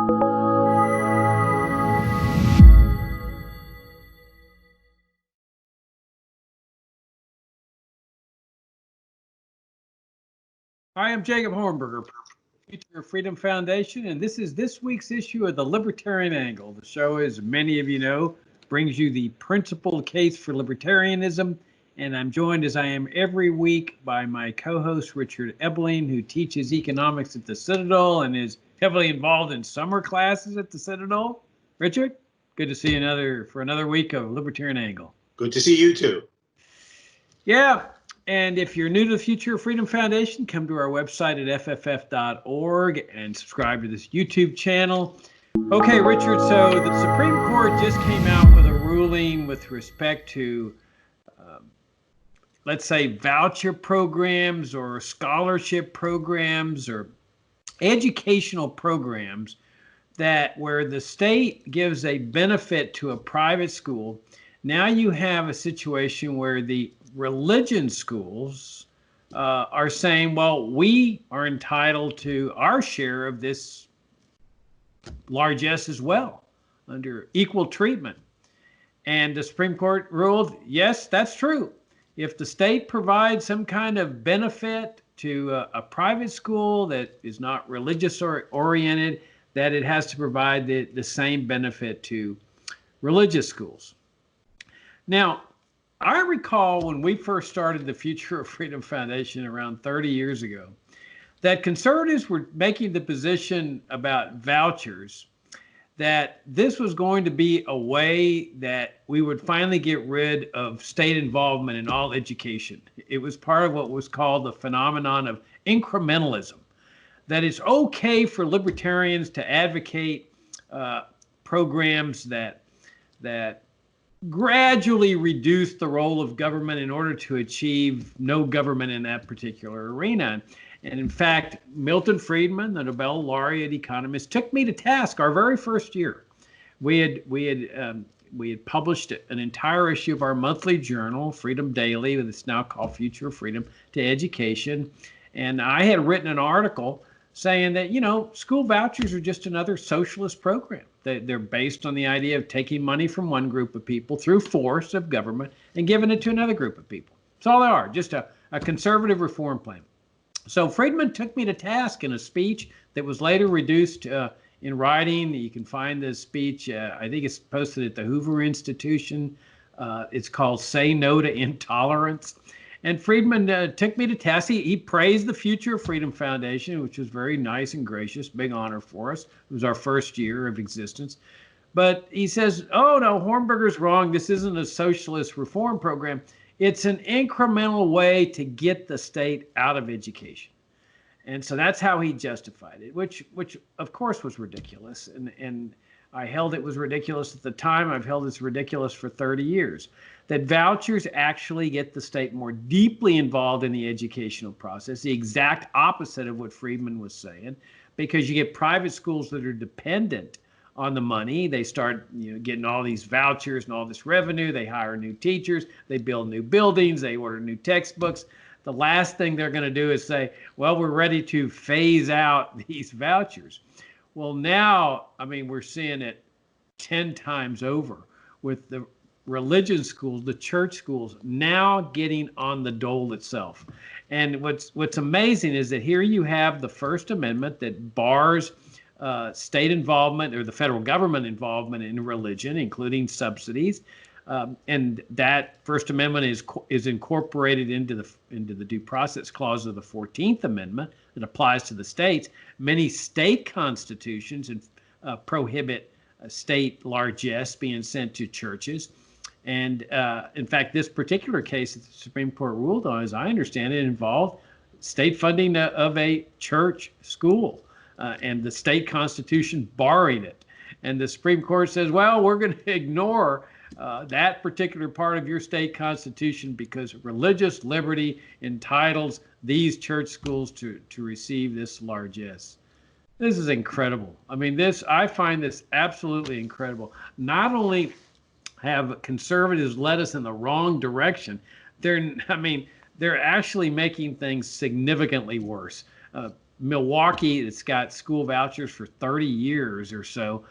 Hi, I'm Jacob Hornberger, Future Freedom Foundation, and this is this week's issue of the Libertarian Angle. The show, as many of you know, brings you the principled case for libertarianism, and I'm joined, as I am every week, by my co-host Richard Ebeling, who teaches economics at the Citadel and is heavily involved in summer classes at the Citadel. Richard, good to see you for another week of Libertarian Angle. Good to see you too. Yeah. And if you're new to the Future Freedom Foundation, come to our website at fff.org and subscribe to this YouTube channel. Okay, Richard, so the Supreme Court just came out with a ruling with respect to, let's say, voucher programs or scholarship programs or educational programs where the state gives a benefit to a private school. Now you have a situation where the religion schools are saying, well, we are entitled to our share of this largesse as well under equal treatment. And the Supreme Court ruled, yes, that's true. If the state provides some kind of benefit to a private school that is not religious oriented, that it has to provide the same benefit to religious schools. Now, I recall when we first started the Future of Freedom Foundation around 30 years ago, that conservatives were making the position about vouchers that this was going to be a way that we would finally get rid of state involvement in all education. It was part of what was called the phenomenon of incrementalism, that it's okay for libertarians to advocate programs that gradually reduce the role of government in order to achieve no government in that particular arena. And in fact, Milton Friedman, the Nobel laureate economist, took me to task our very first year. We had published an entire issue of our monthly journal, Freedom Daily, that's now called Future of Freedom, to Education. And I had written an article saying that, school vouchers are just another socialist program. They're based on the idea of taking money from one group of people through force of government and giving it to another group of people. That's all they are, just a conservative reform plan. So Friedman took me to task in a speech that was later reduced in writing. You can find this speech, I think it's posted at the Hoover Institution. It's called Say No to Intolerance. And Friedman took me to task. He praised the Future of Freedom Foundation, which was very nice and gracious, big honor for us. It was our first year of existence. But he says, oh, no, Hornberger's wrong. This isn't a socialist reform program. It's an incremental way to get the state out of education. And so that's how he justified it, which of course was ridiculous. And I held it was ridiculous at the time. I've held it's ridiculous for 30 years. That vouchers actually get the state more deeply involved in the educational process, the exact opposite of what Friedman was saying, because you get private schools that are dependent on the money. They start getting all these vouchers and all this revenue. They hire new teachers. They build new buildings. They order new textbooks. The last thing they're going to do is say, well, we're ready to phase out these vouchers. Well, now, we're seeing it 10 times over with the religion schools, the church schools, now getting on the dole itself. And what's amazing is that here you have the First Amendment that bars state involvement or the federal government involvement in religion, including subsidies. And that First Amendment is incorporated into the Due Process Clause of the 14th Amendment that applies to the states. Many state constitutions prohibit state largesse being sent to churches. And in fact, this particular case that the Supreme Court ruled on, as I understand it, involved state funding of a church school and the state constitution barring it. And the Supreme Court says, well, we're going to ignore that particular part of your state constitution because religious liberty entitles these church schools to receive this largesse. This is incredible. I find this absolutely incredible. Not only have conservatives led us in the wrong direction, they're actually making things significantly worse. Milwaukee, that's got school vouchers for 30 years or so,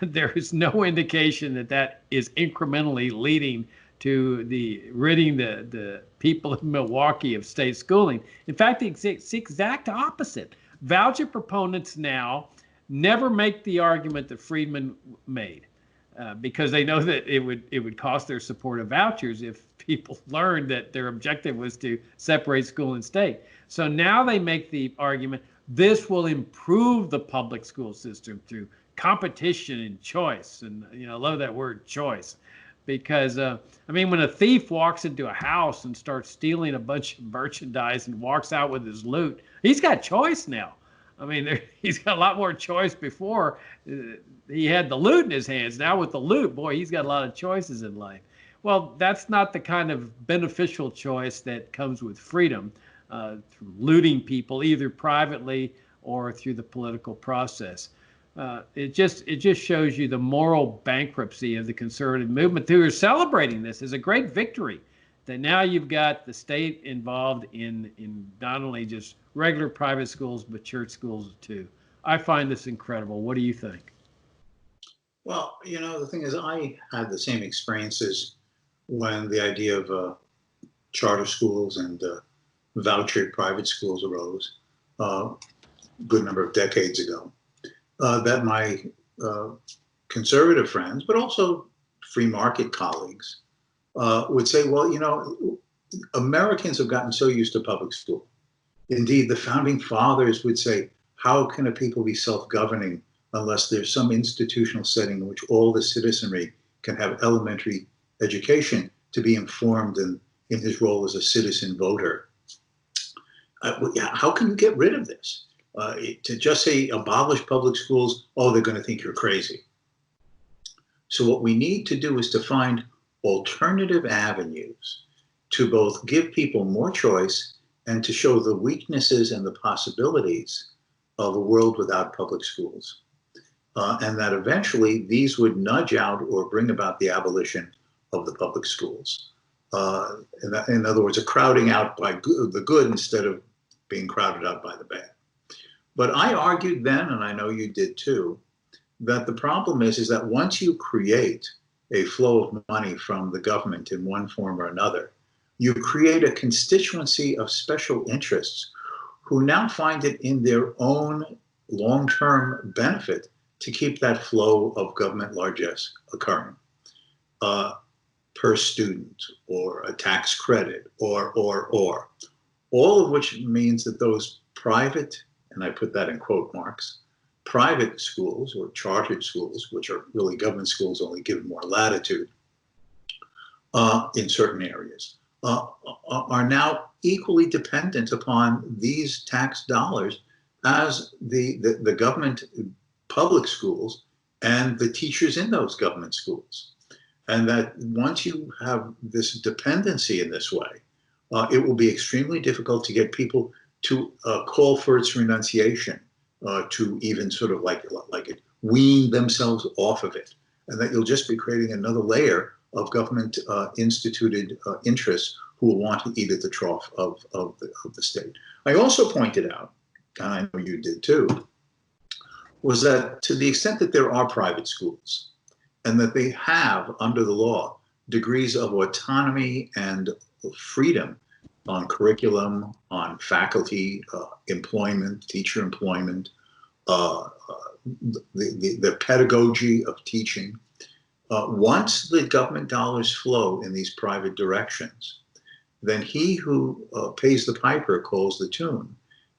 there is no indication that that is incrementally leading to ridding the people of Milwaukee of state schooling. In fact, it's the exact opposite. Voucher proponents now never make the argument that Friedman made, because they know that it would cost their support of vouchers if people learned that their objective was to separate school and state. So now they make the argument this will improve the public school system through competition and choice. And I love that word choice, because I mean, when a thief walks into a house and starts stealing a bunch of merchandise and walks out with his loot, he's got choice now. I mean, he's got a lot more choice before. He had the loot in his hands. Now with the loot, boy, he's got a lot of choices in life. Well, that's not the kind of beneficial choice that comes with freedom, through looting people either privately or through the political process. It just shows you the moral bankruptcy of the conservative movement, who are celebrating this as a great victory. That now you've got the state involved in not only just regular private schools, but church schools too. I find this incredible. What do you think? Well, the thing is, I had the same experiences when the idea of charter schools and vouchered private schools arose a good number of decades ago. That my conservative friends, but also free market colleagues, would say, well, Americans have gotten so used to public school. Indeed, the founding fathers would say, how can a people be self-governing unless there's some institutional setting in which all the citizenry can have elementary education to be informed in his role as a citizen voter? How can you get rid of this? To just say abolish public schools, oh, they're going to think you're crazy. So what we need to do is to find alternative avenues to both give people more choice and to show the weaknesses and the possibilities of a world without public schools. And that eventually these would nudge out or bring about the abolition of the public schools. In other words, a crowding out by the good instead of being crowded out by the bad. But I argued then, and I know you did too, that the problem is that once you create a flow of money from the government in one form or another, you create a constituency of special interests who now find it in their own long-term benefit to keep that flow of government largesse occurring. Per student, or a tax credit, or. All of which means that those private, and I put that in quote marks, private schools or chartered schools, which are really government schools only given more latitude in certain areas, are now equally dependent upon these tax dollars as the government public schools and the teachers in those government schools. And that once you have this dependency in this way, it will be extremely difficult to get people to call for its renunciation, to even sort of like it, wean themselves off of it, and that you'll just be creating another layer of government instituted interests who will want to eat at the trough of the state. I also pointed out, and I know you did too, was that to the extent that there are private schools and that they have under the law degrees of autonomy and freedom on curriculum, on faculty employment, teacher employment, the pedagogy of teaching. Once the government dollars flow in these private directions, then he who pays the piper calls the tune,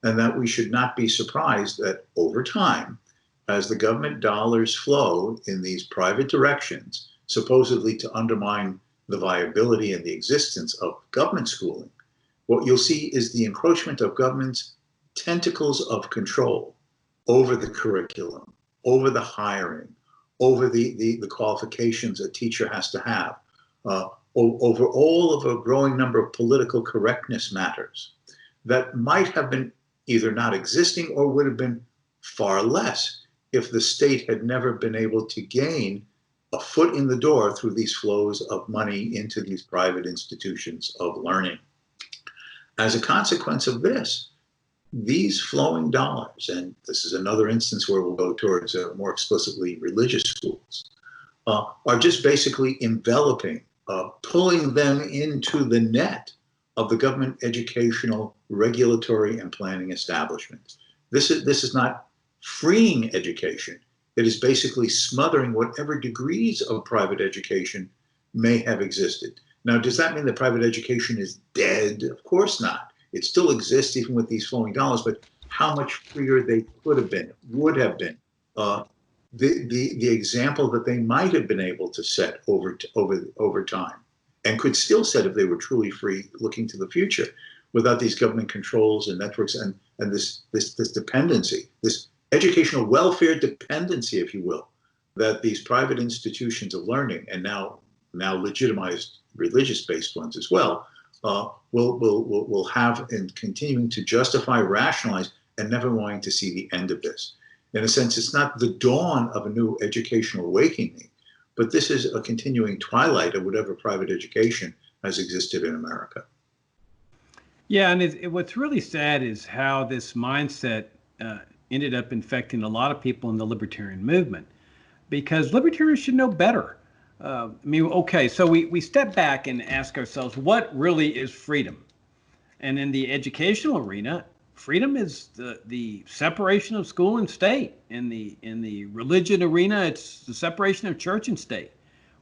and that we should not be surprised that over time, as the government dollars flow in these private directions, supposedly to undermine the viability and the existence of government schooling, what you'll see is the encroachment of government's tentacles of control over the curriculum, over the hiring, over the qualifications a teacher has to have, over all of a growing number of political correctness matters that might have been either not existing or would have been far less if the state had never been able to gain a foot in the door through these flows of money into these private institutions of learning. As a consequence of this, these flowing dollars, and this is another instance where we'll go towards more explicitly religious schools, are just basically enveloping, pulling them into the net of the government educational, regulatory, and planning establishments. This is not freeing education. It is basically smothering whatever degrees of private education may have existed. Now, does that mean that private education is dead? Of course not. It still exists even with these flowing dollars, but how much freer they could have been, would have been. The example that they might have been able to set over time, and could still set if they were truly free, looking to the future, without these government controls and networks and this dependency, this educational welfare dependency, if you will, that these private institutions of learning, and now legitimized religious-based ones as well, will have in continuing to justify, rationalize, and never wanting to see the end of this. In a sense, it's not the dawn of a new educational awakening, but this is a continuing twilight of whatever private education has existed in America. Yeah, and what's really sad is how this mindset ended up infecting a lot of people in the libertarian movement, because libertarians should know better. I mean, okay, so we step back and ask ourselves, what really is freedom? And in the educational arena, freedom is the separation of school and state. In the religion arena, it's the separation of church and state.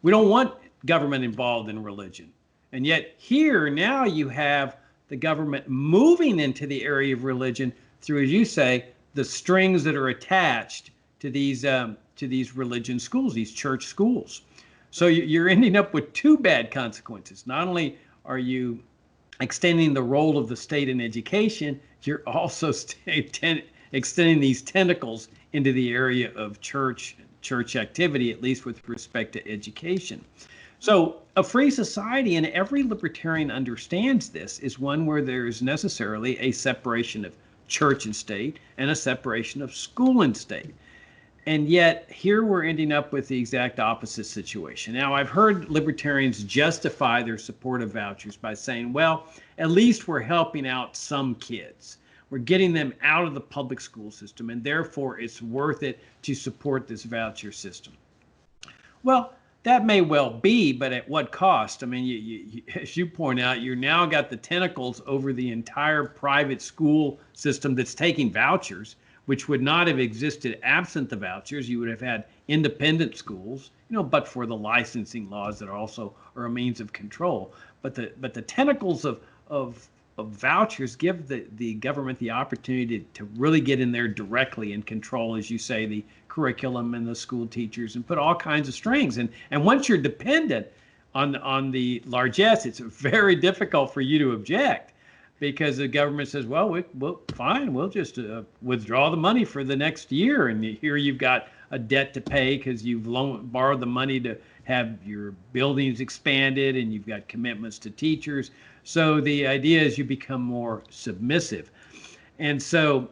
We don't want government involved in religion. And yet here now you have the government moving into the area of religion through, as you say, the strings that are attached to these religion schools, these church schools. So you're ending up with two bad consequences. Not only are you extending the role of the state in education, you're also extending these tentacles into the area of church activity, at least with respect to education. So a free society, and every libertarian understands this, is one where there is necessarily a separation of church and state and a separation of school and state. And yet here we're ending up with the exact opposite situation. Now, I've heard libertarians justify their support of vouchers by saying, well, at least we're helping out some kids. We're getting them out of the public school system, and therefore it's worth it to support this voucher system. Well, that may well be, but at what cost? I mean, you, as you point out, you now got the tentacles over the entire private school system that's taking vouchers, which would not have existed absent the vouchers. You would have had independent schools, but for the licensing laws that are a means of control. But the tentacles of vouchers give the government the opportunity to really get in there directly and control, as you say, the curriculum and the school teachers, and put all kinds of strings. And once you're dependent on the largesse, it's very difficult for you to object, because the government says, well, fine, we'll just withdraw the money for the next year. And here you've got a debt to pay because you've borrowed the money to have your buildings expanded, and you've got commitments to teachers. So the idea is you become more submissive. And so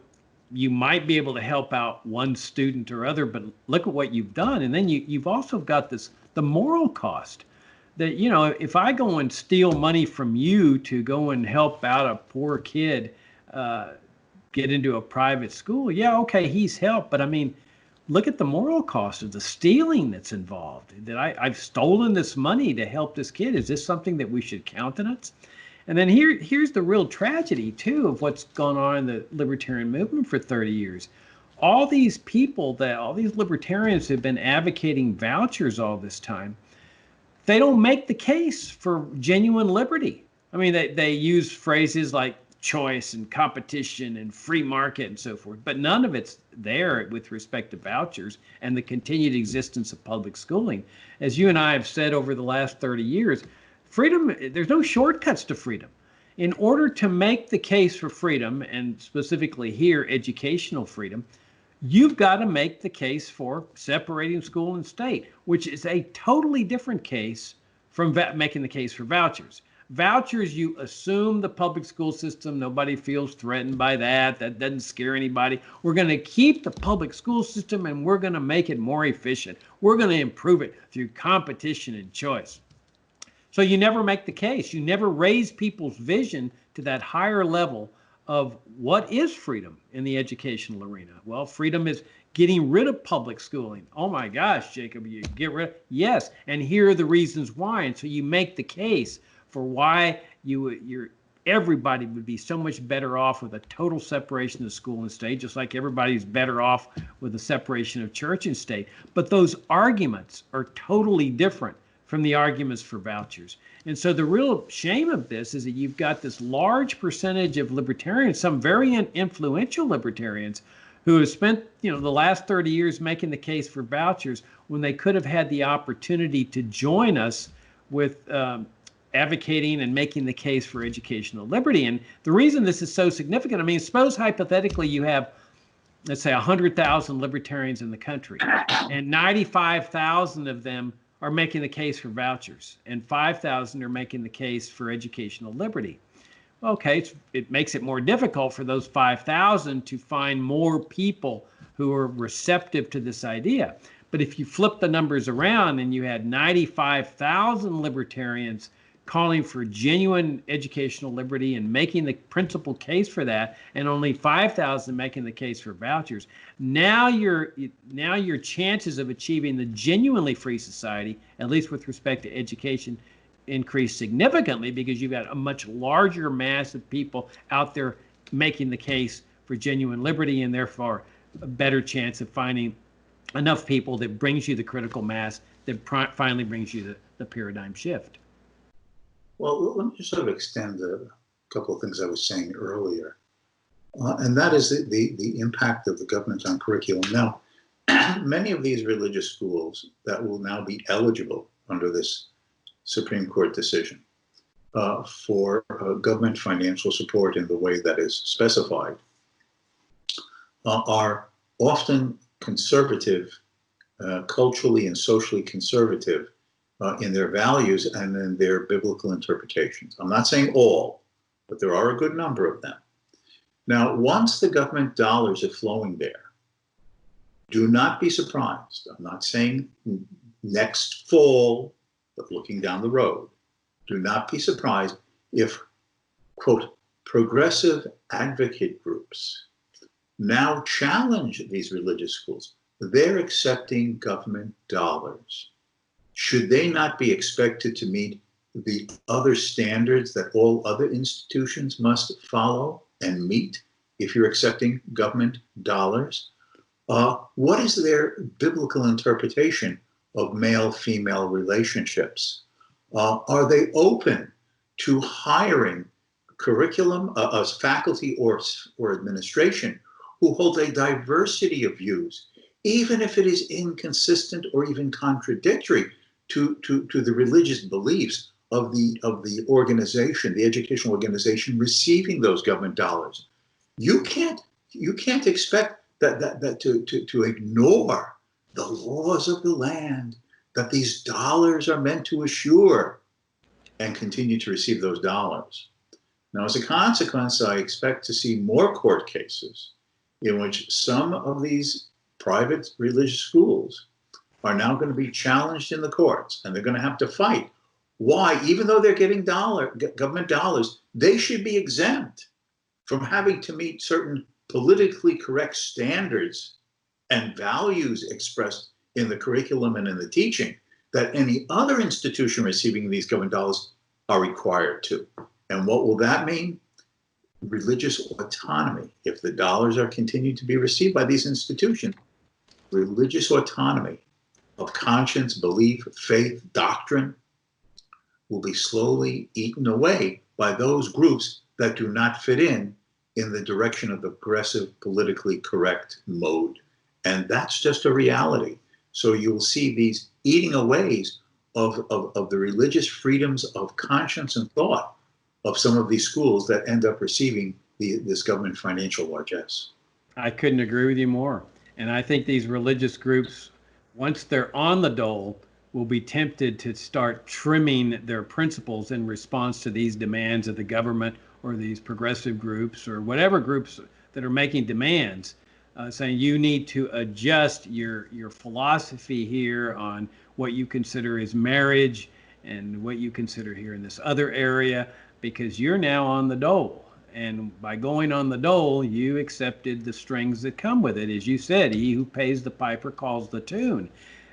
you might be able to help out one student or other, but look at what you've done. And then you've also got the moral cost. That, if I go and steal money from you to go and help out a poor kid get into a private school, yeah, okay, he's helped. But I mean, look at the moral cost of the stealing that's involved. That I've stolen this money to help this kid. Is this something that we should countenance? And then here's the real tragedy, too, of what's gone on in the libertarian movement for 30 years. All these libertarians have been advocating vouchers all this time. They don't make the case for genuine liberty. I mean, they use phrases like choice and competition and free market and so forth, but none of it's there with respect to vouchers and the continued existence of public schooling. As you and I have said over the last 30 years, freedom, there's no shortcuts to freedom. In order to make the case for freedom, and specifically here, educational freedom, you've got to make the case for separating school and state, which is a totally different case from making the case for vouchers. Vouchers, you assume the public school system, nobody feels threatened by that. That doesn't scare anybody. We're going to keep the public school system, and we're going to make it more efficient. We're going to improve it through competition and choice. So you never make the case. You never raise people's vision to that higher level of what is freedom in the educational arena. Well, freedom is getting rid of public schooling. Oh my gosh, Jacob, you get rid of, yes, and here are the reasons why. And so you make the case for why everybody would be so much better off with a total separation of school and state, just like everybody's better off with the separation of church and state. But those arguments are totally different from the arguments for vouchers. And so the real shame of this is that you've got this large percentage of libertarians, some very influential libertarians, who have spent, the last 30 years making the case for vouchers when they could have had the opportunity to join us with advocating and making the case for educational liberty. And the reason this is so significant, I mean, suppose hypothetically you have, let's say, 100,000 libertarians in the country, and 95,000 of them are making the case for vouchers, and 5,000 are making the case for educational liberty. Okay, it makes it more difficult for those 5,000 to find more people who are receptive to this idea. But if you flip the numbers around and you had 95,000 libertarians calling for genuine educational liberty and making the principal case for that, and only 5,000 making the case for vouchers, now your chances of achieving the genuinely free society, at least with respect to education, increase significantly, because you've got a much larger mass of people out there making the case for genuine liberty, and therefore a better chance of finding enough people that brings you the critical mass that finally brings you the paradigm shift. Well, let me just sort of extend a couple of things I was saying earlier, and that is the impact of the government on curriculum. Now, many of these religious schools that will now be eligible under this Supreme Court decision for government financial support in the way that is specified are often conservative, culturally and socially conservative in their values and in their biblical interpretations. I'm not saying all, but there are a good number of them. Now, once the government dollars are flowing there, do not be surprised. I'm not saying next fall, but looking down the road, do not be surprised if, quote, progressive advocate groups now challenge these religious schools. They're accepting government dollars. Should they not be expected to meet the other standards that all other institutions must follow and meet if you're accepting government dollars? What is their biblical interpretation of male-female relationships? Are they open to hiring curriculum as faculty or administration who hold a diversity of views, even if it is inconsistent or even contradictory to the religious beliefs of the organization, the educational organization receiving those government dollars? You can't expect that to ignore the laws of the land that these dollars are meant to assure and continue to receive those dollars. Now, as a consequence, I expect to see more court cases in which some of these private religious schools are now going to be challenged in the courts, and they're going to have to fight why, even though they're getting government dollars, they should be exempt from having to meet certain politically correct standards and values expressed in the curriculum and in the teaching that any other institution receiving these government dollars are required to. And what will that mean? Religious autonomy. If the dollars are continued to be received by these institutions, religious autonomy of conscience, belief, faith, doctrine will be slowly eaten away by those groups that do not fit in the direction of the progressive, politically correct mode. And that's just a reality. So you'll see these eating away of the religious freedoms of conscience and thought of some of these schools that end up receiving this government financial largesse. I couldn't agree with you more. And I think these religious groups, once they're on the dole, will be tempted to start trimming their principles in response to these demands of the government or these progressive groups or whatever groups that are making demands, saying you need to adjust your philosophy here on what you consider is marriage and what you consider here in this other area, because you're now on the dole. And by going on the dole, you accepted the strings that come with it. As you said, he who pays the piper calls the tune.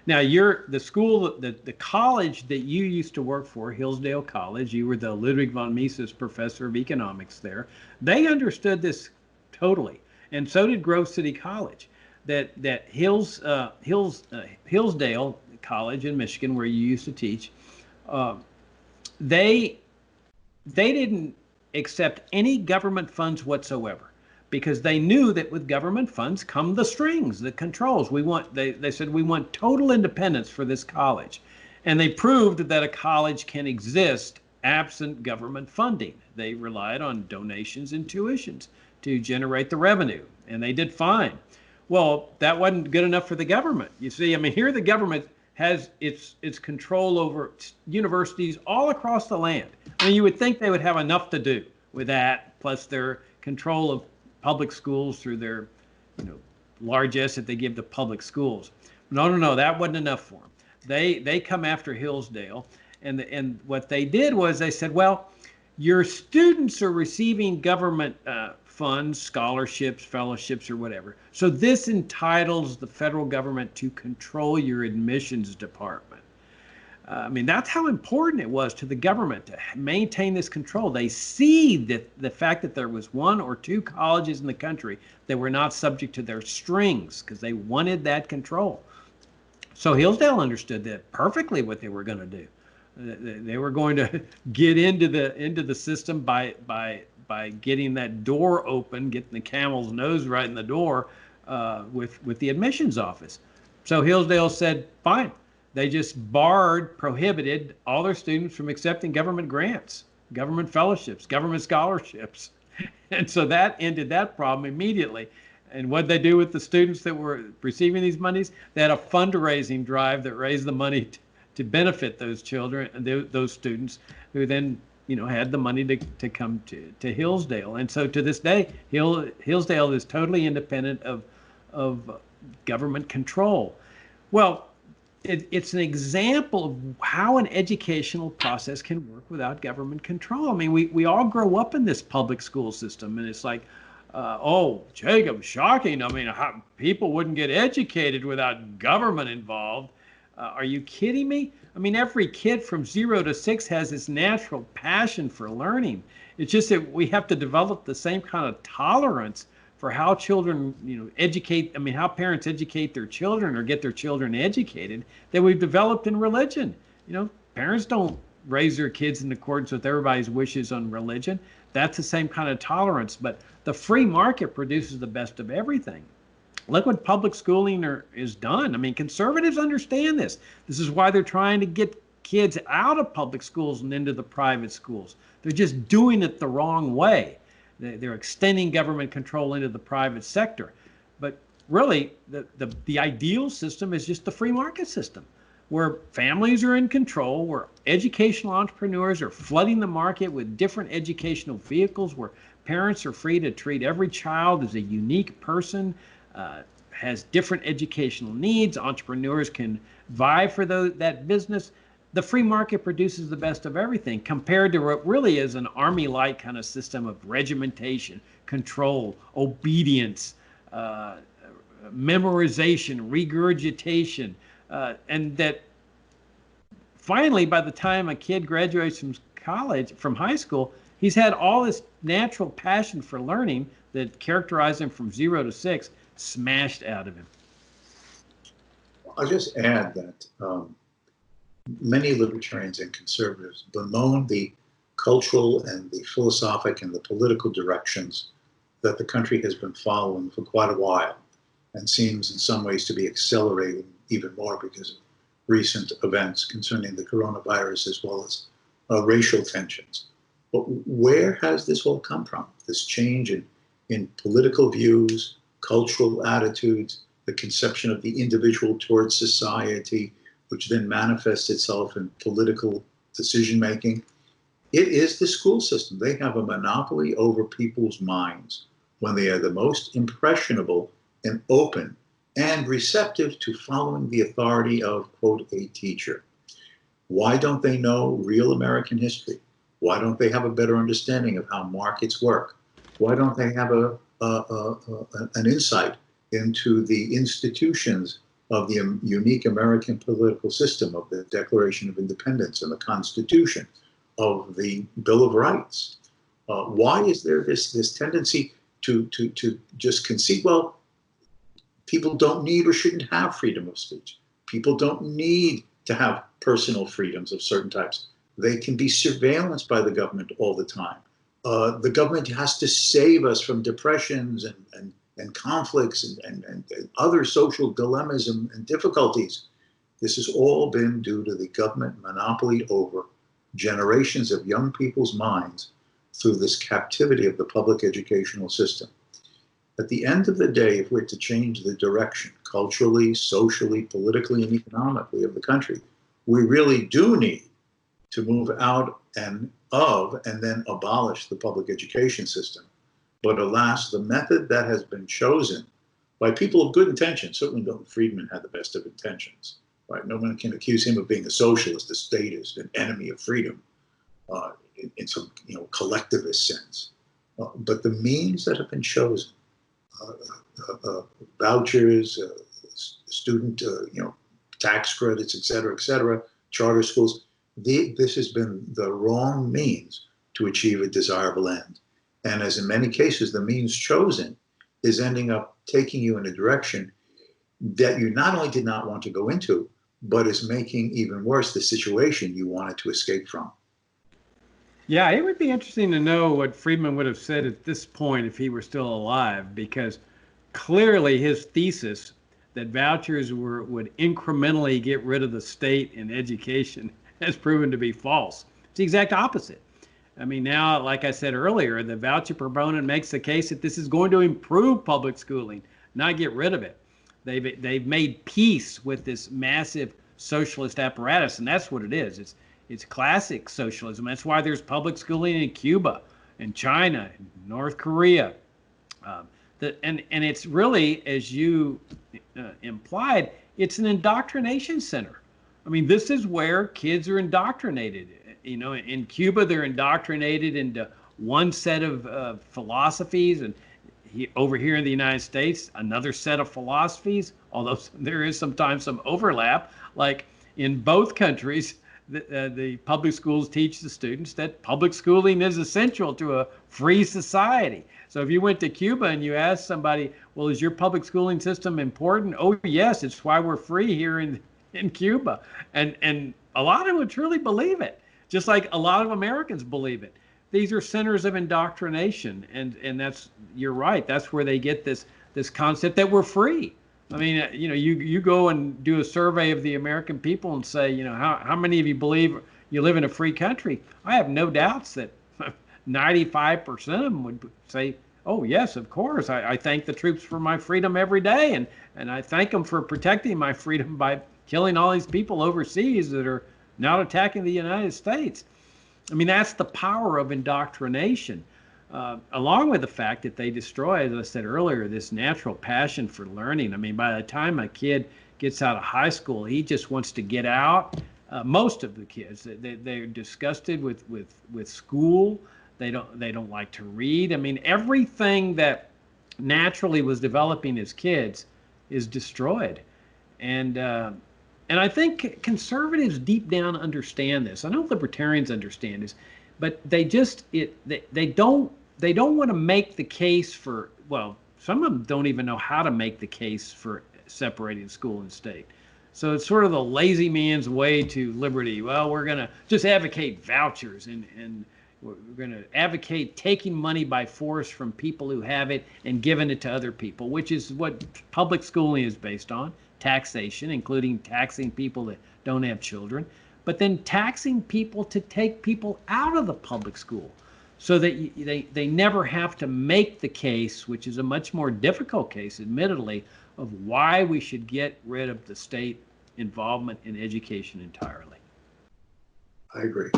Now, the school, the college that you used to work for, Hillsdale College, you were the Ludwig von Mises Professor of Economics there. They understood this totally, and so did Grove City College. That Hillsdale College in Michigan, where you used to teach, they didn't accept any government funds whatsoever, because they knew that with government funds come the strings, the controls. They said, we want total independence for this college. And they proved that a college can exist absent government funding. They relied on donations and tuitions to generate the revenue, and they did fine. Well, that wasn't good enough for the government. You see, I mean, here the government has its control over universities all across the land. I mean, you would think they would have enough to do with that, plus their control of public schools through their, largesse that they give to public schools. No, that wasn't enough for them. They come after Hillsdale, and what they did was they said, well, your students are receiving government funds, scholarships, fellowships, or whatever. So this entitles the federal government to control your admissions department. I mean, that's how important it was to the government to maintain this control. They see that the fact that there was one or two colleges in the country that were not subject to their strings, because they wanted that control. So Hillsdale understood that perfectly what they were going to do. They were going to get into the system by getting that door open, getting the camel's nose right in the door with the admissions office. So Hillsdale said, fine. They just prohibited all their students from accepting government grants, government fellowships, government scholarships. And so that ended that problem immediately. And what they do with the students that were receiving these monies, they had a fundraising drive that raised the money to benefit those children and those students, who then had the money to come to Hillsdale. And so to this day, Hillsdale is totally independent of government control. Well, it's an example of how an educational process can work without government control. I mean, we all grow up in this public school system, and it's like, oh, Jacob, shocking. I mean, how people wouldn't get educated without government involved. Are you kidding me? I mean, every kid from 0 to 6 has this natural passion for learning. It's just that we have to develop the same kind of tolerance for how children, how parents educate their children or get their children educated that we've developed in religion. Parents don't raise their kids in accordance with everybody's wishes on religion. That's the same kind of tolerance, but the free market produces the best of everything. Look what public schooling is done. I mean, conservatives understand this. This is why they're trying to get kids out of public schools and into the private schools. They're just doing it the wrong way. They're extending government control into the private sector. But really, the ideal system is just the free market system, where families are in control, where educational entrepreneurs are flooding the market with different educational vehicles, where parents are free to treat every child as a unique person, has different educational needs. Entrepreneurs can vie for that business. The free market produces the best of everything, compared to what really is an army-like kind of system of regimentation, control, obedience, memorization, regurgitation, and that finally, by the time a kid graduates from high school, he's had all this natural passion for learning that characterized him from 0 to 6 smashed out of him. I'll just add that many libertarians and conservatives bemoan the cultural and the philosophic and the political directions that the country has been following for quite a while, and seems in some ways to be accelerating even more because of recent events concerning the coronavirus, as well as racial tensions. But where has this all come from? This change in political views, cultural attitudes, the conception of the individual towards society, which then manifests itself in political decision-making. It is the school system. They have a monopoly over people's minds when they are the most impressionable and open and receptive to following the authority of, quote, a teacher. Why don't they know real American history? Why don't they have a better understanding of how markets work? Why don't they have an insight into the institutions of the unique American political system, of the Declaration of Independence and the Constitution, of the Bill of Rights? Why is there this tendency to just concede, well, people don't need or shouldn't have freedom of speech. People don't need to have personal freedoms of certain types. They can be surveillanced by the government all the time. The government has to save us from depressions and conflicts and other social dilemmas and difficulties. This has all been due to the government monopoly over generations of young people's minds through this captivity of the public educational system. At the end of the day, if we're to change the direction culturally, socially, politically, and economically of the country, we really do need to move out and then abolish the public education system. But alas, the method that has been chosen by people of good intention, certainly Milton Friedman had the best of intentions, right? No one can accuse him of being a socialist, a statist, an enemy of freedom in some collectivist sense. But the means that have been chosen, vouchers, student tax credits, et cetera, charter schools, this has been the wrong means to achieve a desirable end. And as in many cases, the means chosen is ending up taking you in a direction that you not only did not want to go into, but is making even worse the situation you wanted to escape from. Yeah, it would be interesting to know what Friedman would have said at this point if he were still alive, because clearly his thesis that vouchers would incrementally get rid of the state in education has proven to be false. It's the exact opposite. I mean, now, like I said earlier, the voucher proponent makes the case that this is going to improve public schooling, not get rid of it. They've made peace with this massive socialist apparatus, and that's what it is. It's classic socialism. That's why there's public schooling in Cuba and China and North Korea. And it's really, as you implied, it's an indoctrination center. I mean, this is where kids are indoctrinated. In Cuba, they're indoctrinated into one set of philosophies, and over here in the United States, another set of philosophies, although there is sometimes some overlap. Like in both countries, the public schools teach the students that public schooling is essential to a free society. So if you went to Cuba and you asked somebody, well, is your public schooling system important? Oh, yes, it's why we're free here in Cuba. And a lot of them would truly believe it, just like a lot of Americans believe it. These are centers of indoctrination, and that's, you're right, that's where they get this concept that we're free. I mean, you go and do a survey of the American people and say, how many of you believe you live in a free country? I have no doubts that 95% of them would say, oh, yes, of course. I thank the troops for my freedom every day, and I thank them for protecting my freedom by killing all these people overseas that are not attacking the United States. I mean, that's the power of indoctrination, along with the fact that they destroy, as I said earlier, this natural passion for learning. I mean, by the time a kid gets out of high school, he just wants to get out. Most of the kids, they're disgusted with school. They don't like to read. I mean, everything that naturally was developing as kids is destroyed. And I think conservatives deep down understand this. I know libertarians understand this, but they don't want to make the case for, well, some of them don't even know how to make the case for separating school and state. So it's sort of the lazy man's way to liberty. Well, we're going to just advocate vouchers and we're going to advocate taking money by force from people who have it and giving it to other people, which is what public schooling is based on. Taxation, including taxing people that don't have children, but then taxing people to take people out of the public school so that they never have to make the case, which is a much more difficult case, admittedly, of why we should get rid of the state involvement in education entirely. I agree.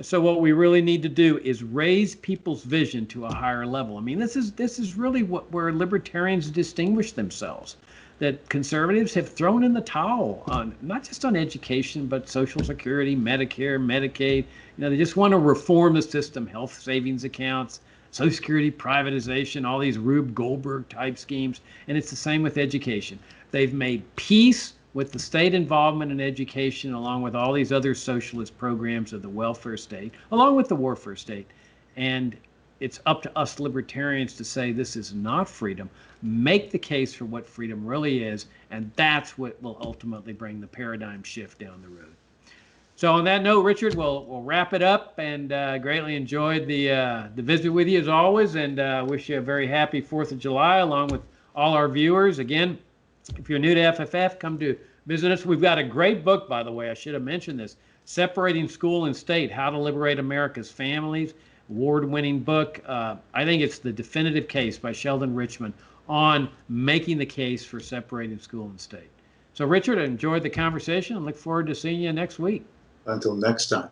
So what we really need to do is raise people's vision to a higher level. I mean, this is really where libertarians distinguish themselves. That conservatives have thrown in the towel on not just on education, but Social Security, Medicare, Medicaid. They just want to reform the system, health savings accounts. Social Security privatization, all these Rube Goldberg type schemes. And it's the same with education. They've made peace with the state involvement in education, along with all these other socialist programs of the welfare state, along with the warfare state. And it's up to us libertarians to say this is not freedom, make the case for what freedom really is, and that's what will ultimately bring the paradigm shift down the road. So on that note, Richard, we'll wrap it up, and greatly enjoyed the visit with you as always, and wish you a very happy 4th of July along with all our viewers. Again, if you're new to FFF, come to visit us. We've got a great book, by the way. I should have mentioned this. Separating School and State, How to Liberate America's Families. Award-winning book. I think it's the definitive case by Sheldon Richman on making the case for separating school and state. So, Richard, I enjoyed the conversation and look forward to seeing you next week. Until next time.